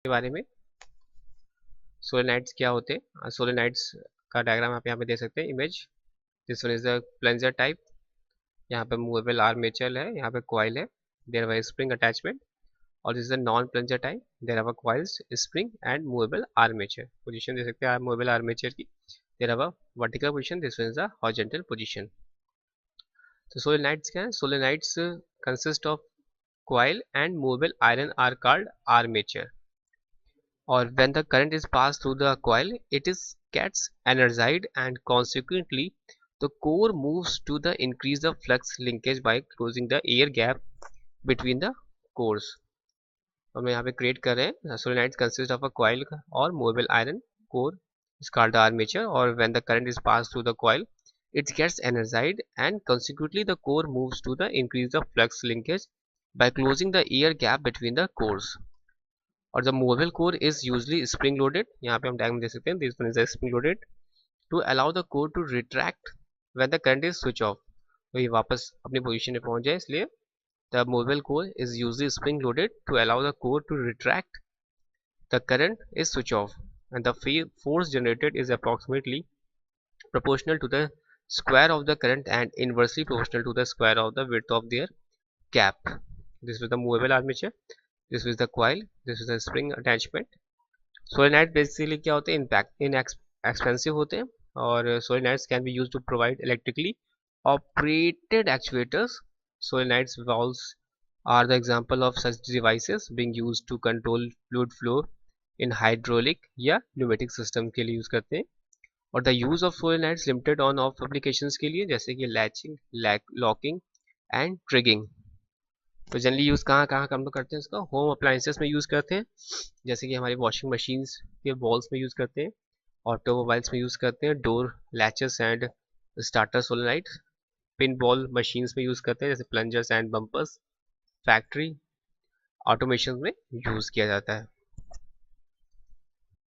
के बारे में। सोलेनाइड्स क्या होते हैं? सोलेनाइड्स का डायग्राम आप यहाँ पे देख सकते हैं, image. This one is the plunger type. यहाँ पे मूवेबल आर्मेचर है, यहाँ पे कॉइल है, देयर वर स्प्रिंग अटैचमेंट। और this is the non plunger type, there are coils, spring and movable armature. Position दे सकते हैं आप मूवेबल आर्मेचर की, there are vertical position, this one is the horizontal position. तो solenoids क्या है? Solenoids consist of coil and movable iron are called armature. Or when the current is passed through the coil, it is gets energized and consequently the core moves to the increase the flux linkage by closing the air gap between the cores. हम यहाँ पे create कर रहे हैं solenoids consist of a coil or movable iron core is called the armature. Or when the current is passed through the coil, it gets energized and consequently the core moves to the increase the flux linkage by closing the air gap between the cores. और the movable core is usually spring loaded. यहाँ पे हम diagram देख सकते हैं, this one is spring loaded to allow the core to retract when the current is switch off. तो ये वापस अपनी पोजीशन में पहुंच जाए, इसलिए the movable core is usually spring loaded to allow the core to retract the current is switch off, and the force generated is approximately proportional to the square of the current and inversely proportional to the square of the width of their gap. This is the movable armature, this is the coil, this is the spring attachment. Solenoid basically क्या होते हैं? Expensive होते हैं, और solenoids can be used to provide electrically operated actuators. Solenoids valves are the example of such devices being used to control fluid flow in hydraulic या pneumatic system के लिए use करते हैं. और the use of solenoids limited on off applications के लिए, जैसे कि लैचिंग, लॉकिंग एंड ट्रिगिंग. तो जनरली यूज़ कहाँ कहाँ हम लोग करते हैं इसका? होम अप्लाइंसेस में यूज़ करते हैं, जैसे कि हमारी वॉशिंग मशीन्स के बॉल्स में यूज़ करते हैं, ऑटोमोबाइल्स में यूज़ करते हैं, door latches and starter solenoid, pin ball machines में यूज़ करते हैं, जैसे plungers and bumpers, factory automation में यूज़ किया जाता है.